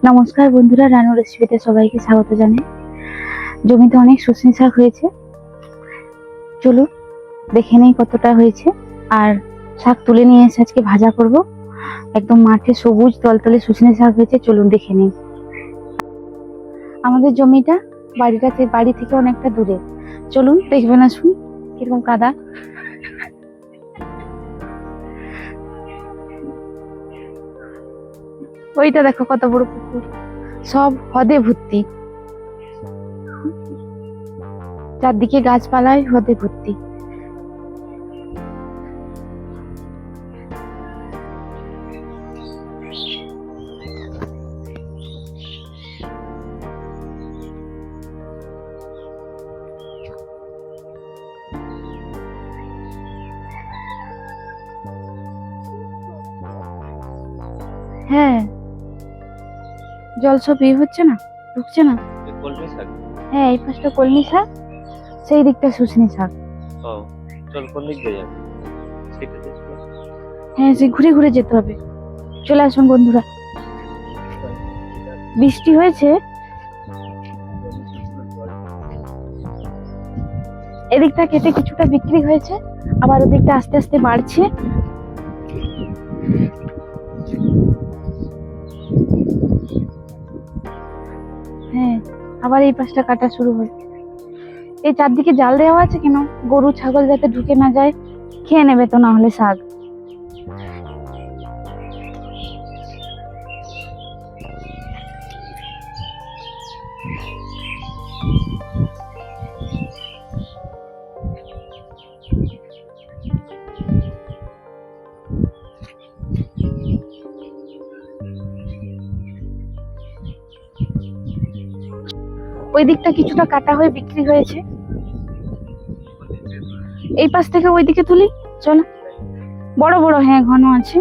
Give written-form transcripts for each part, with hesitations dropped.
নমস্কার বন্ধুরা, রানু রেসিপিতে সবাইকে স্বাগত জানাই। জমিতে অনেক সজনে শাক হয়েছে, চলুন দেখে নেই কতটা হয়েছে। আর শাক তুলে নিয়ে এসে আজকে ভাজা করব। একদম মাঠে সবুজ তলতলে সজনে শাক হয়েছে, চলুন দেখে নেই। আমাদের জমিটা বাড়ি থেকে অনেকটা দূরে, চলুন দেখবেন। আসুন কিরকম কাদা। ওইটা দেখো কত বড় পুকুর, সব হদে ভর্তি, চারদিকে গাছপালায় হদে ভর্তি। হ্যাঁ, জল সব হচ্ছে না, ঢুকছে না। কলমি শাক? হ্যাঁ, এই পাশটা কলমি শাক, সেই দিকটা সজনে শাক। চল কোন দিক দিয়ে যাবে সেটা দেখো। হ্যাঁ, সে ঘুরে ঘুরে যেতে হবে। চলে আসুন বন্ধুরা। বৃষ্টি হয়েছে, এদিকটা কেটে কিছুটা বিক্রি হয়েছে, আবার ওদিকটা আস্তে আস্তে বাড়ছে। হ্যাঁ, আবার এই পাশটা কাটা শুরু হয়েছে। এই চারদিকে জাল দেওয়া আছে কেন? গরু ছাগল যাতে ঢুকে না যায়, খেয়ে নেবে তো না হলে শাক। ওই দিকটা কিছুটা কাটা হয়ে বিক্রি হয়েছে, এই পাশ থেকে ওই দিকে তুলি। চলো, বড় বড়, হ্যাঁ ঘন আছে।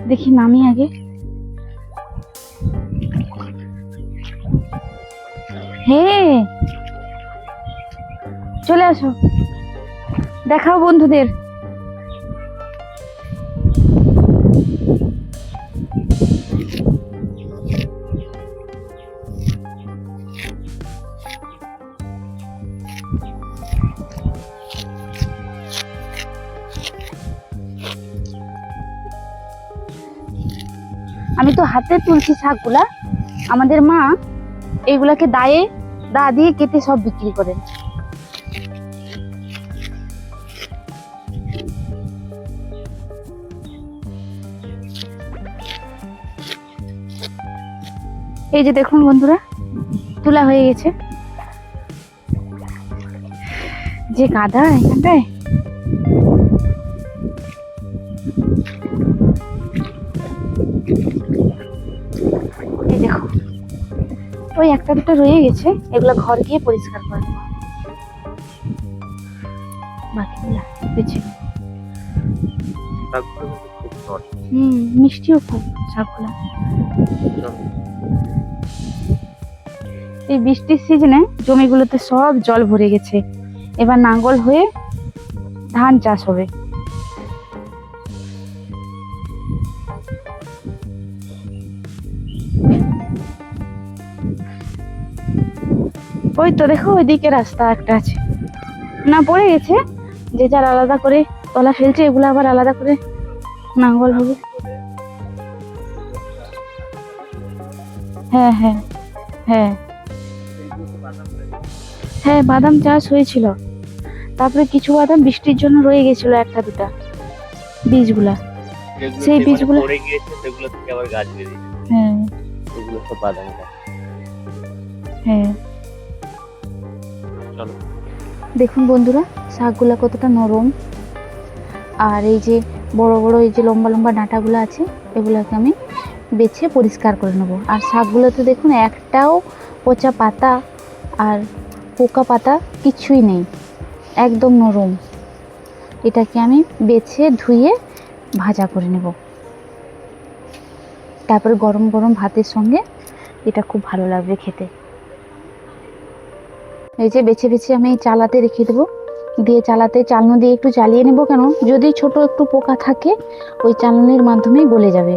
দেখি নামি আগে। হ্যাঁ, চলে আসো, দেখাও বন্ধুদের। আমি তো হাতে তুলছি শাকগুলা, আমাদের মা এইগুলাকে দা দিয়ে কেটে সব বিক্রি করেন। এই যে দেখুন বন্ধুরা, তোলা হয়ে গেছে। যে কাদা এখানটায়, এই দেখো ওই একটা দুটো রয়ে গেছে, এগুলা ঘর গিয়ে পরিষ্কার করে নেবো, বাকিগুলা বেছে নেবো। মিষ্টিও খুব শাকগুলা। এই বৃষ্টির সিজনে জমিগুলোতে সব জল ভরে গেছে, এবার নাঙ্গল হয়ে ধান চাষ হবে। ওই তো দেখো ওইদিকে রাস্তা একটা আছে, না পড়ে গেছে, যে যার আলাদা করে তলা ফেলছে, এগুলো আবার আলাদা করে নাঙ্গল হবে। হ্যাঁ হ্যাঁ হ্যাঁ হ্যাঁ, বাদাম চাষ হয়েছিল, তারপরে কিছু বাদাম বৃষ্টির জন্য রয়ে গেছিল, একটা দুটা বীজগুলা, সেই বীজগুলো পড়ে গিয়েছে, সেগুলো থেকে আবার গাছ বেরিয়েছে। হ্যাঁ, এগুলো সব বাদাম গাছ। হ্যাঁ, চলো দেখুন বন্ধুরা শাকগুলা কতটা নরম। আর এই যে বড় বড় এই যে লম্বা লম্বা ডাঁটাগুলো আছে, এগুলাকে আমি বেছে পরিষ্কার করে নেবো। আর শাকগুলোতে দেখুন একটাও পচা পাতা আর পোকা পাতা কিছুই নেই, একদম নরম। এটাকে আমি বেছে ধুয়ে ভাজা করে নেব, তারপরে গরম গরম ভাতের সঙ্গে এটা খুব ভালো লাগবে খেতে। এই যে বেছে বেছে আমি চালাতে রেখে দেবো, দিয়ে চালনি দিয়ে একটু চালিয়ে নেব, কেন যদি ছোট একটু পোকা থাকে ওই চালনির মাধ্যমেই গলে যাবে।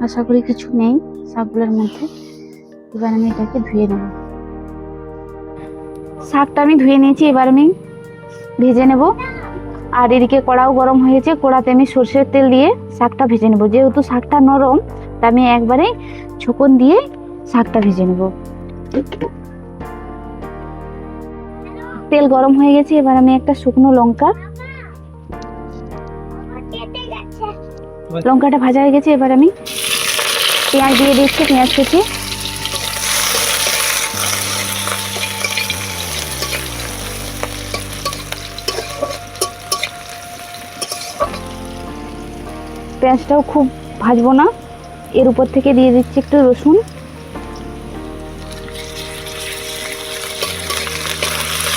আশা করি কিছু নেই শাকগুলোর মধ্যে। এবার আমি এটাকে ধুয়ে নেব। শাকটা আমি ধুয়ে নিয়েছি, এবার আমি ভেজে নেব। আর এদিকে কড়াও গরম হয়েছে, কড়াতে আমি সর্ষের তেল দিয়ে শাকটা ভেজে নেব। যেহেতু শাকটা নরম তা আমি একবারে ছকন দিয়ে শাকটা ভেজে নেব। তেল গরম হয়ে গেছে, এবার আমি একটা শুকনো লঙ্কাটা ভাজা হয়ে গেছে, এবার আমি পেঁয়াজ দিয়ে দিচ্ছি, পেঁয়াজ কুচি। পেঁয়াজটাও খুব ভাজবো না, এর উপর থেকে দিয়ে দিচ্ছি একটু রসুন।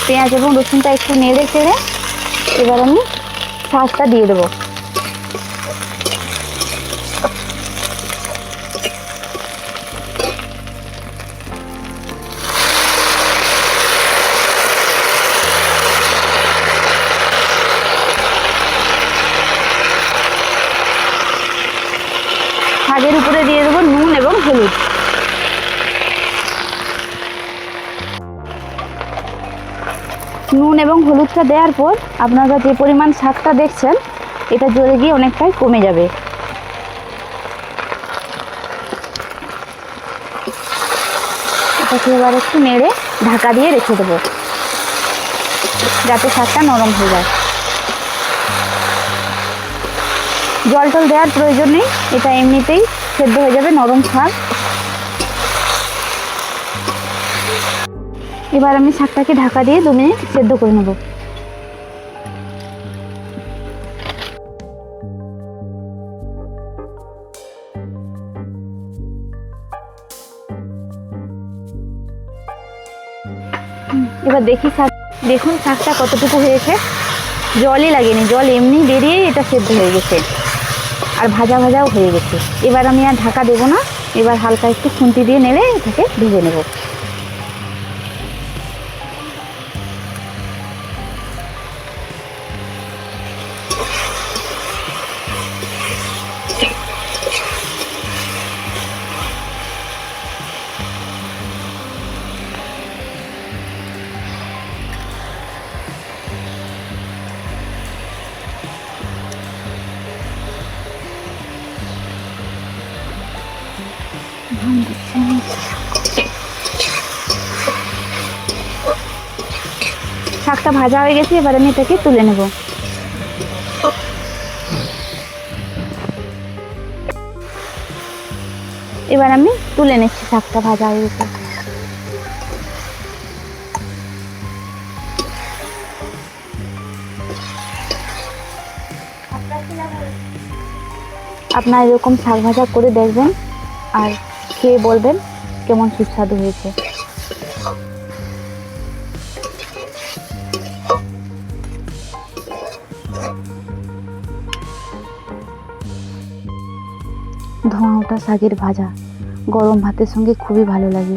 পেঁয়াজ এবং রসুনটা একটু নেড়ে চেড়ে এবার আমি শাকটা দিয়ে দেবো। শাকের উপরে দিয়ে দেবো নুন এবং হলুদ। নুন এবং হলুদটা দেওয়ার পর আপনারা যে পরিমাণ শাকটা দেখছেন এটা জ্বলে গিয়ে অনেকটাই কমে যাবে। এটাকে এবার একটু নেড়ে ঢাকা দিয়ে রেখে দেবো যাতে শাকটা নরম হয়ে যায়। জল টল দেওয়ার প্রয়োজন নেই, এটা এমনিতেই সেদ্ধ হয়ে যাবে, নরম শাক। এবার আমি শাকটাকে ঢাকা দিয়ে 2 মিনিট সেদ্ধ করে নেব। এবার দেখুন শাকটা কতটুকু হয়েছে, জলই লাগেনি, জল এমনি বেরিয়ে এটা সেদ্ধ হয়ে গেছে আর ভাজা ভাজাও হয়ে গেছে। এবার আমি আর ঢাকা দেবো না, এবার হালকা একটু খুন্তি দিয়ে নেড়ে এটাকে ভেজে নেব। শাকটা ভাজা হয়ে গেছে, এবার আমি এটাকে তুলে নেব। এবার আমি তুলে নিচ্ছি, শাকটা ভাজা হয়ে গেছে। আপনারা এরকম শাক ভাজা করে দেখবেন আর খেয়ে বলবেন কেমন সুস্বাদু হয়েছে। ধোঁয়া ওঠা শাকের ভাজা গরম ভাতের সঙ্গে খুবই ভালো লাগে।